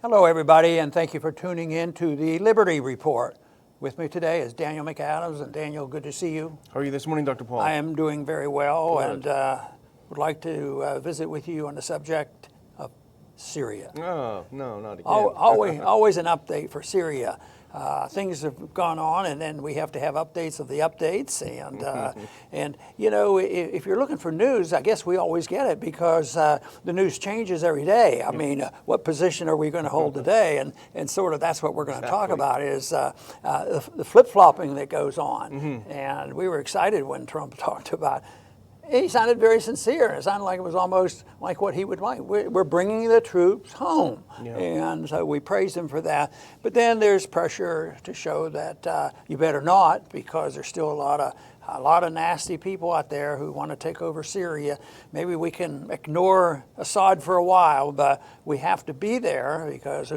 Hello, everybody, and thank you for tuning in to the Liberty Report. With me today is Daniel McAdams, and Daniel, good to see you. How are you this morning, Dr. Paul? I am doing very well, Good. and would like to visit with you on the subject of Syria. Oh, no, not again. Always an update for Syria. Things have gone on, and then we have to have updates of the updates. And you know, if you're looking for news, I guess we always get it because the news changes every day. I mean, what position are we going to hold today? And sort of that's what we're going to talk about is the flip-flopping that goes on. And we were excited when Trump talked about. He sounded very sincere. It sounded like it was almost like what he would like. We're bringing the troops home. Yeah. And so we praised him for that. But then there's pressure to show that you better not, because there's still a lot of nasty people out there who want to take over Syria. Maybe we can ignore Assad for a while, but we have to be there because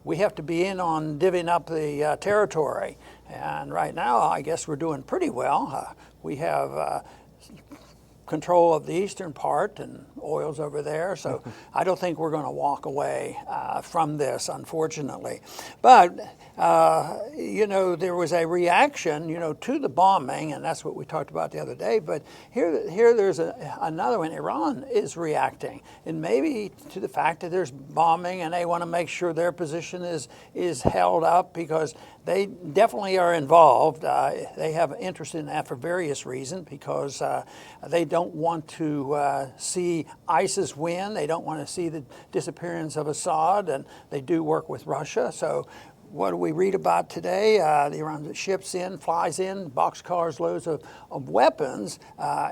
we have to be in on divvying up the territory. And right now, I guess we're doing pretty well. We have control of the eastern part and oil's over there, so I don't think we're going to walk away from this, unfortunately. But you know, there was a reaction, you know, to the bombing, and that's what we talked about the other day. But here there's another one. Iran is reacting, and maybe to the fact that there's bombing, and they want to make sure their position is held up because they definitely are involved. They have interest in that for various reasons because they don't want to see ISIS win. They don't want to see the disappearance of Assad, and they do work with Russia. So what do we read about today? The Iran ships in, flies in, boxcars, loads of weapons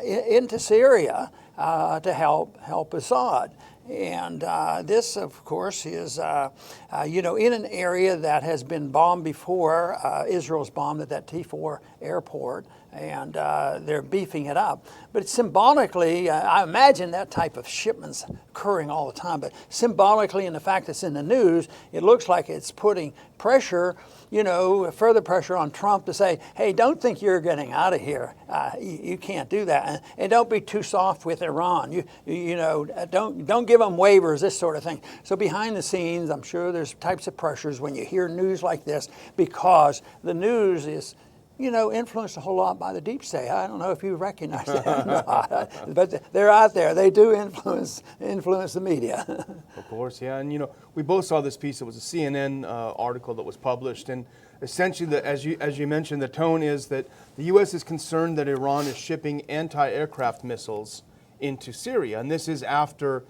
into Syria to help Assad. And this, of course, is, you know, in an area that has been bombed before. Israel's bombed at that T4 airport, and they're beefing it up. But symbolically, I imagine that type of shipments occurring all the time. But symbolically, in the fact that it's in the news, it looks like it's putting pressure, you know, further pressure on Trump to say, hey, don't think you're getting out of here. You can't do that. And don't be too soft with Iran. You know, don't give them waivers, this sort of thing. So behind the scenes, I'm sure there's types of pressures when you hear news like this, because the news is, you know, influenced a whole lot by the deep state. I don't know if you recognize that or not, but they're out there. They do influence the media. Of course, yeah. And, you know, we both saw this piece. It was a CNN article that was published. And essentially, as you mentioned, the tone is that the U.S. is concerned that Iran is shipping anti-aircraft missiles into Syria. And this is after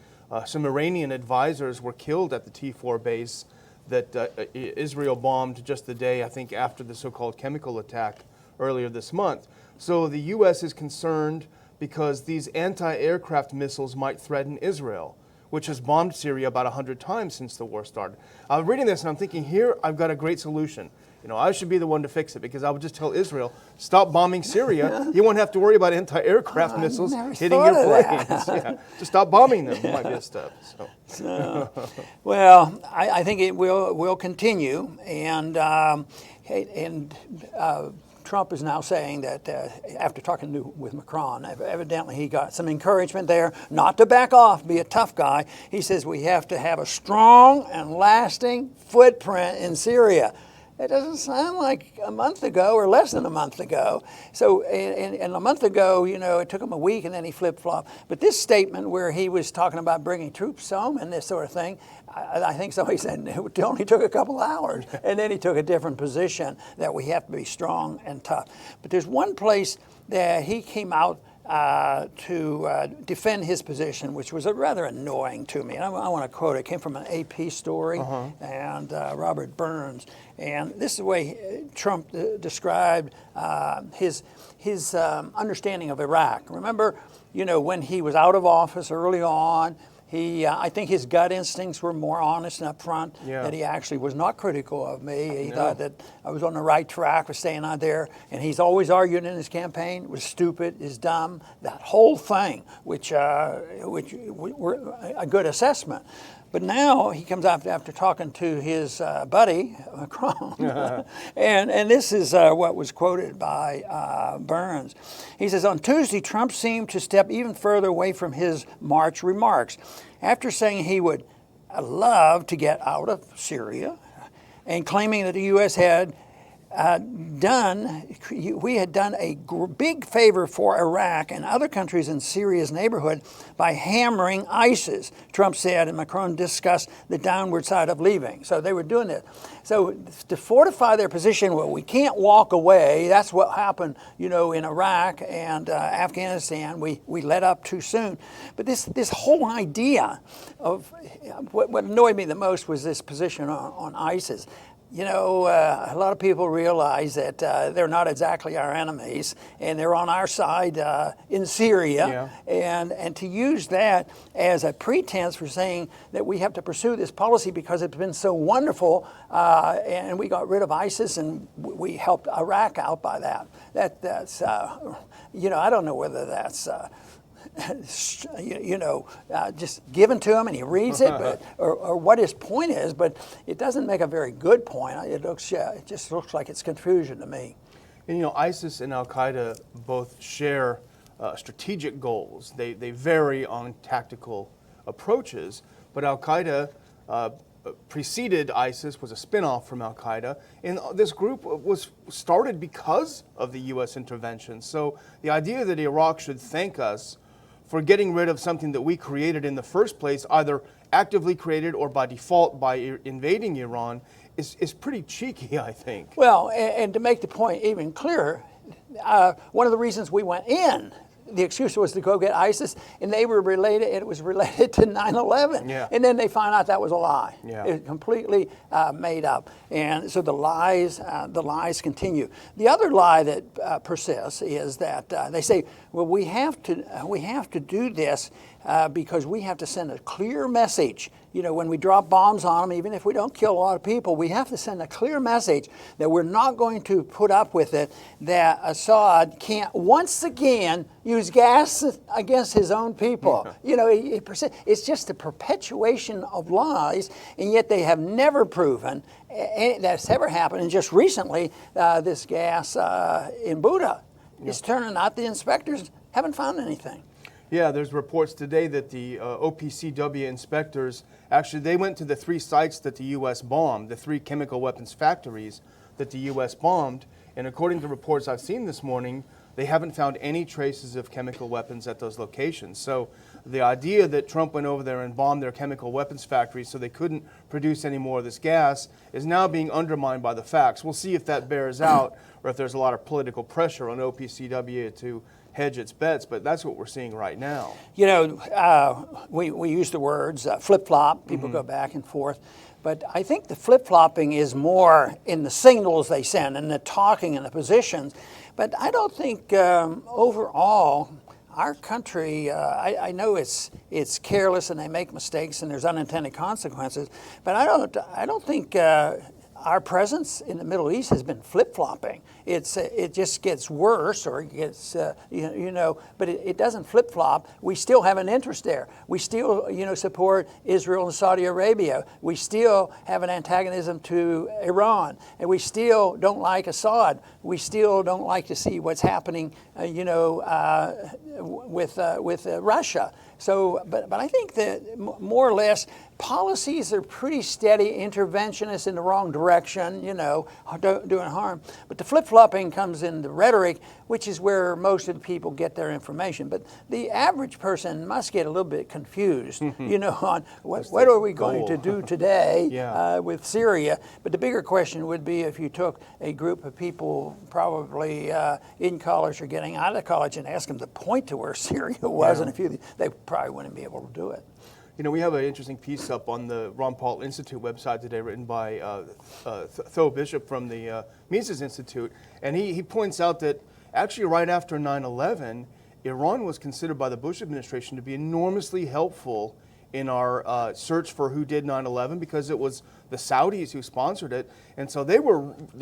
some Iranian advisors were killed at the T4 base that Israel bombed just the day, I think, after the so-called chemical attack earlier this month. So the U.S. is concerned because these anti-aircraft missiles might threaten Israel, which has bombed Syria about 100 times since the war started. I was reading this and I'm thinking, here I've got a great solution. You know, I should be the one to fix it, because I would just tell Israel, stop bombing Syria. You won't have to worry about anti-aircraft missiles hitting your planes. Yeah. Just stop bombing them. It might be a step. Well, I think it will continue, and Trump is now saying that after talking with Macron, evidently he got some encouragement there not to back off, be a tough guy. He says we have to have a strong and lasting footprint in Syria. It doesn't sound like a month ago or less than a month ago. So, and a month ago, you know, it took him a week and then he flip-flopped. But this statement where he was talking about bringing troops home and this sort of thing, I think somebody said it only took a couple hours. And then he took a different position that we have to be strong and tough. But there's one place that he came out to defend his position, which was rather annoying to me. And I want to quote it. It came from an AP story, and Robert Burns. And this is the way Trump described his understanding of Iraq. Remember, you know, when he was out of office early on, I think his gut instincts were more honest and upfront, that he actually was not critical of me. He thought that I was on the right track for staying out there. And he's always argued in his campaign, was stupid, is dumb, that whole thing, which were a good assessment. But now he comes out after talking to his buddy, Macron, and this is what was quoted by Burns. He says, on Tuesday, Trump seemed to step even further away from his March remarks. After saying he would love to get out of Syria, and claiming that the U.S. had we had done a big favor for Iraq and other countries in Syria's neighborhood by hammering ISIS, Trump said, and Macron discussed the downward side of leaving. So they were doing it. So to fortify their position, well, we can't walk away. That's what happened, in Iraq and Afghanistan. We let up too soon. But this whole idea of what annoyed me the most was this position on ISIS. A lot of people realize that they're not exactly our enemies, and they're on our side in Syria. Yeah. And to use that as a pretense for saying that we have to pursue this policy because it's been so wonderful, and we got rid of ISIS and we helped Iraq out by that. That's I don't know whether that's just given to him and he reads it, or what his point is, but it doesn't make a very good point. It just looks like it's confusion to me. And ISIS and Al Qaeda both share strategic goals. They vary on tactical approaches, but Al Qaeda preceded ISIS, was a spin-off from Al Qaeda, and this group was started because of the U.S. intervention. So the idea that Iraq should thank us for getting rid of something that we created in the first place, either actively created or by default by invading Iran, is pretty cheeky, I think. Well, and to make the point even clearer, one of the reasons we went in, the excuse was to go get ISIS, and it was related to 9/11. Yeah. And then they found out that was a lie. Yeah. It was completely made up. And so the lies continue. The other lie that persists is that they say, well, we have to do this because we have to send a clear message. When we drop bombs on them, even if we don't kill a lot of people, we have to send a clear message that we're not going to put up with it, that Assad can't once again use gas against his own people. It's just a perpetuation of lies, and yet they have never proven that's ever happened. And just recently, this gas in Buda is turning out the inspectors haven't found anything. Yeah, there's reports today that the OPCW inspectors, actually, they went to the 3 sites that the U.S. bombed, the 3 chemical weapons factories that the U.S. bombed, and according to reports I've seen this morning, they haven't found any traces of chemical weapons at those locations. So the idea that Trump went over there and bombed their chemical weapons factories so they couldn't produce any more of this gas is now being undermined by the facts. We'll see if that bears out or if there's a lot of political pressure on OPCW to hedge its bets, but that's what we're seeing right now. We use the words flip-flop. People go back and forth. But I think the flip-flopping is more in the signals they send and the talking and the positions. But I don't think overall our country, I know it's careless and they make mistakes and there's unintended consequences, but I don't think our presence in the Middle East has been flip-flopping. It just gets worse, or it gets but it doesn't flip-flop. We still have an interest there. We still support Israel and Saudi Arabia. We still have an antagonism to Iran, and we still don't like Assad. We still don't like to see what's happening with Russia. So, but I think that more or less policies are pretty steady, interventionists in the wrong direction, doing harm. But the flip-flopping comes in the rhetoric, which is where most of the people get their information. But the average person must get a little bit confused, on what are we going to do today with Syria. But the bigger question would be if you took a group of people probably in college or getting out of college and asked them to point to where Syria was, and they probably wouldn't be able to do it. We have an interesting piece up on the Ron Paul Institute website today written by Tho Bishop from the Mises Institute, and he points out that actually right after 9/11, Iran was considered by the Bush administration to be enormously helpful in our search for who did 9/11 because it was the Saudis who sponsored it, and so the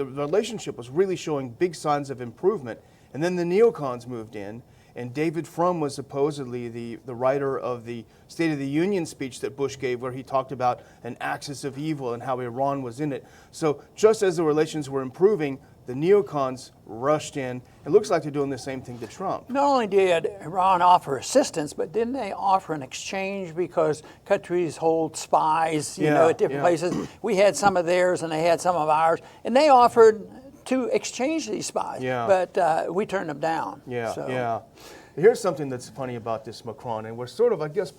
relationship was really showing big signs of improvement. And then the neocons moved in, and David Frum was supposedly the writer of the State of the Union speech that Bush gave, where he talked about an axis of evil and how Iran was in it. So just as the relations were improving, the neocons rushed in. It looks like they're doing the same thing to Trump. Not only did Iran offer assistance, but didn't they offer an exchange because countries hold spies, you know, at different places. We had some of theirs and they had some of ours, and they offered to exchange these spies, but we turned them down. Here's something that's funny about this Macron, and we're sort of, I guess,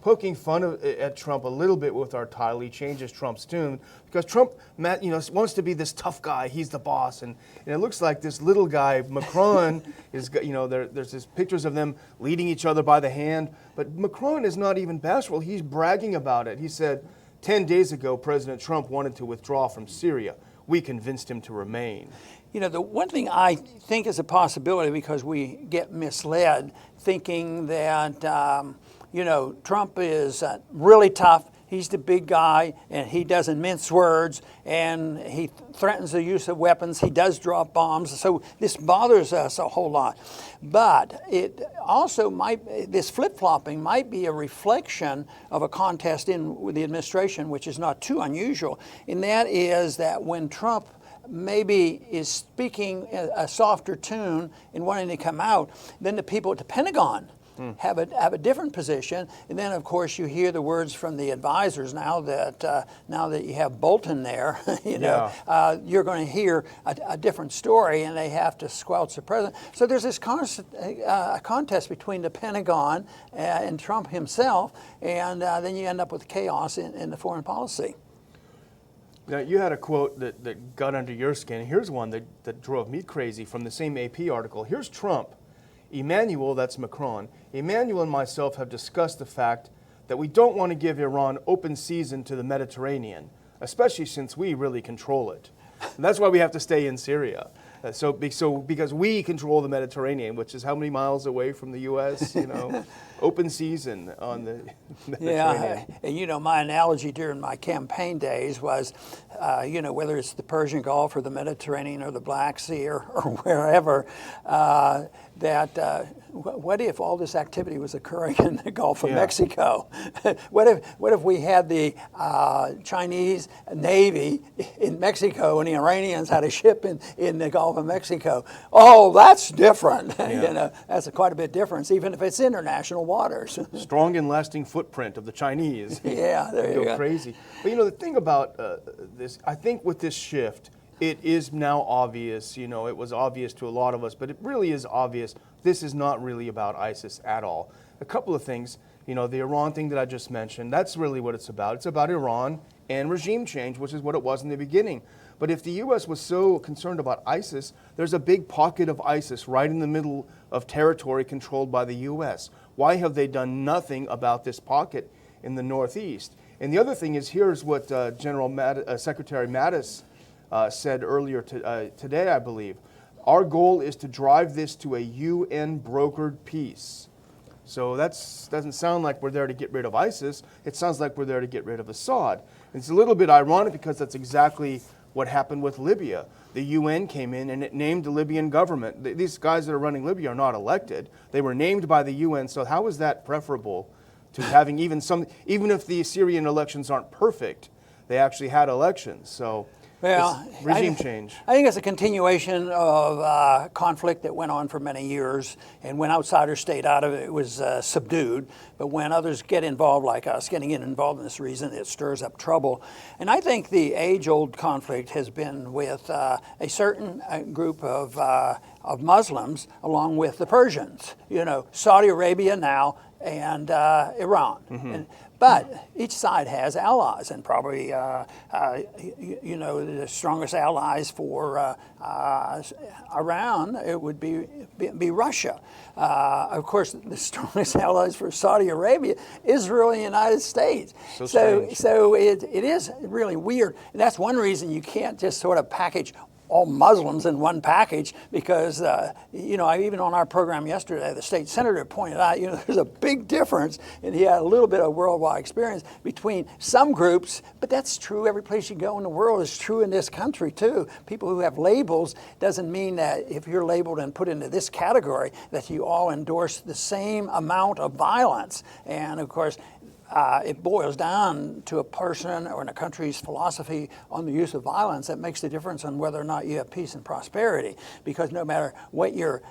poking fun at Trump a little bit with our title. He changes Trump's tune because Trump, wants to be this tough guy. He's the boss, and it looks like this little guy Macron is. There's this pictures of them leading each other by the hand, but Macron is not even bashful. He's bragging about it. He said, 10 days ago, President Trump wanted to withdraw from Syria. We convinced him to remain. You know, the one thing I think is a possibility, because we get misled thinking that, Trump is really tough. He's the big guy, and he doesn't mince words, and he threatens the use of weapons. He does drop bombs. So this bothers us a whole lot. But it also this flip-flopping might be a reflection of a contest in the administration, which is not too unusual. And that is that when Trump maybe is speaking a softer tune and wanting to come out, then the people at the Pentagon have a different position. And then, of course, you hear the words from the advisors now that you have Bolton there, you're going to hear a different story, and they have to squelch the president. So there's this contest between the Pentagon and Trump himself, and then you end up with chaos in the foreign policy. Now, you had a quote that got under your skin. Here's one that drove me crazy from the same AP article. Here's Trump. Emmanuel, that's Macron, Emmanuel and myself have discussed the fact that we don't want to give Iran open season to the Mediterranean, especially since we really control it. And that's why we have to stay in Syria. So because we control the Mediterranean, which is how many miles away from the U.S., open season on the Mediterranean. Yeah, and my analogy during my campaign days was, whether it's the Persian Gulf or the Mediterranean or the Black Sea or wherever, what if all this activity was occurring in the Gulf of Mexico? What if we had the Chinese Navy in Mexico and the Iranians had a ship in the Gulf of Mexico? Oh, that's different. That's quite a bit different, even if it's international waters. Strong and lasting footprint of the Chinese. There you go. Crazy. But the thing about this, I think with this shift, it is now obvious, it was obvious to a lot of us, but it really is obvious this is not really about ISIS at all. A couple of things, the Iran thing that I just mentioned, that's really what it's about. It's about Iran and regime change, which is what it was in the beginning. But if the U.S. was so concerned about ISIS, there's a big pocket of ISIS right in the middle of territory controlled by the U.S. Why have they done nothing about this pocket in the Northeast? And the other thing is, here's what Secretary Mattis said earlier today, I believe. Our goal is to drive this to a UN-brokered peace. So that doesn't sound like we're there to get rid of ISIS. It sounds like we're there to get rid of Assad. It's a little bit ironic because that's exactly what happened with Libya. The UN came in and it named the Libyan government. These guys that are running Libya are not elected. They were named by the UN. So how is that preferable to having even if the Syrian elections aren't perfect, they actually had elections. So regime change. I think it's a continuation of conflict that went on for many years, and when outsiders stayed out of it, it was subdued. But when others get involved, like us, getting involved in this reason, it stirs up trouble. And I think the age-old conflict has been with a certain group of Muslims, along with the Persians. Saudi Arabia now and Iran. Mm-hmm. But each side has allies, and probably, the strongest allies for Iran, it would be Russia. Of course, the strongest allies for Saudi Arabia, Israel and the United States. So it is really weird. And that's one reason you can't just sort of package all Muslims in one package, because, even on our program yesterday, the state senator pointed out, there's a big difference, and he had a little bit of worldwide experience between some groups, but that's true every place you go in the world. It's true in this country, too. People who have labels doesn't mean that if you're labeled and put into this category that you all endorse the same amount of violence. And, of course, it boils down to a person or in a country's philosophy on the use of violence that makes the difference on whether or not you have peace and prosperity. Because no matter what your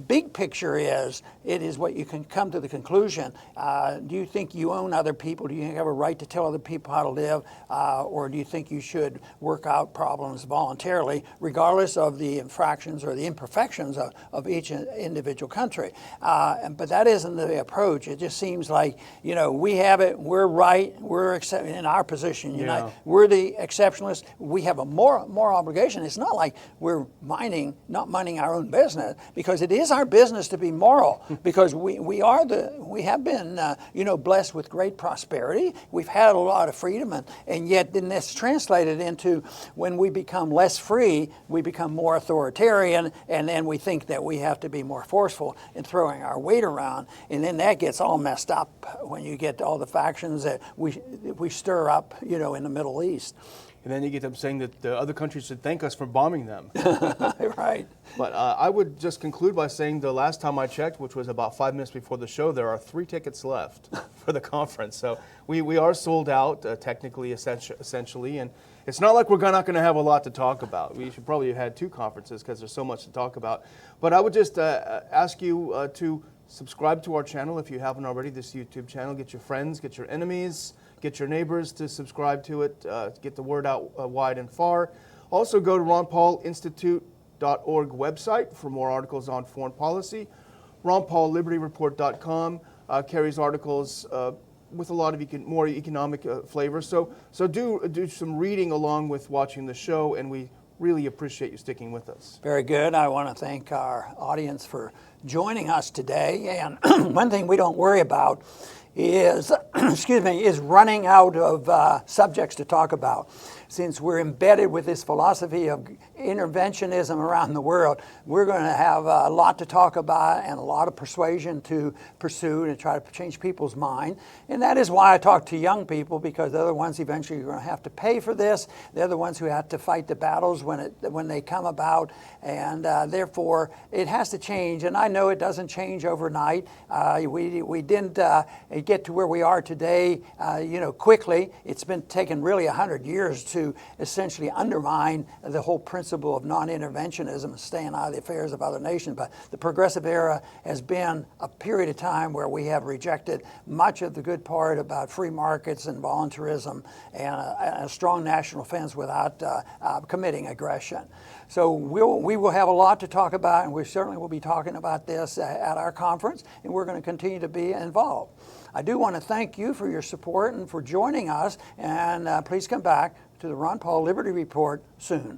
big picture is, it is what you can come to the conclusion. Do you think you own other people? Do you have a right to tell other people how to live? Or do you think you should work out problems voluntarily, regardless of the infractions or the imperfections of each individual country? But that isn't the approach. It just seems like, we have it, we're right, we're in our position. We're the exceptionalists. We have a moral obligation. It's not like we're not minding our own business, because it is our business to be moral, because we have been blessed with great prosperity. We've had a lot of freedom, and yet then that's translated into, when we become less free, we become more authoritarian, and then we think that we have to be more forceful in throwing our weight around, and then that gets all messed up when you get all the factions that we stir up, in the Middle East. And then you get them saying that the other countries should thank us for bombing them. Right. But I would just conclude by saying the last time I checked, which was about 5 minutes before the show, there are 3 tickets left for the conference. So we are sold out, technically, essentially. And it's not like we're not going to have a lot to talk about. We should probably have had 2 conferences because there's so much to talk about. But I would just ask you to subscribe to our channel if you haven't already, this YouTube channel. Get your friends, get your enemies, get your neighbors to subscribe to it, get the word out wide and far. Also go to ronpaulinstitute.org website for more articles on foreign policy. ronpaullibertyreport.com carries articles with a lot of more economic flavor. So do some reading along with watching the show, and we really appreciate you sticking with us. Very good. I want to thank our audience for joining us today. And one thing we don't worry about is, is running out of subjects to talk about. Since we're embedded with this philosophy of interventionism around the world, we're going to have a lot to talk about and a lot of persuasion to pursue and try to change people's mind. And that is why I talk to young people, because they're the ones eventually who are going to have to pay for this. They're the ones who have to fight the battles when they come about. And therefore, it has to change. And I know it doesn't change overnight. We didn't get to where we are today, quickly. It's been taken really 100 years to essentially undermine the whole principle of non-interventionism and staying out of the affairs of other nations. But the progressive era has been a period of time where we have rejected much of the good part about free markets and voluntarism and a strong national defense without committing aggression. So we will have a lot to talk about, and we certainly will be talking about this at our conference, and we're going to continue to be involved. I do want to thank you for your support and for joining us, and please come back to the Ron Paul Liberty Report soon.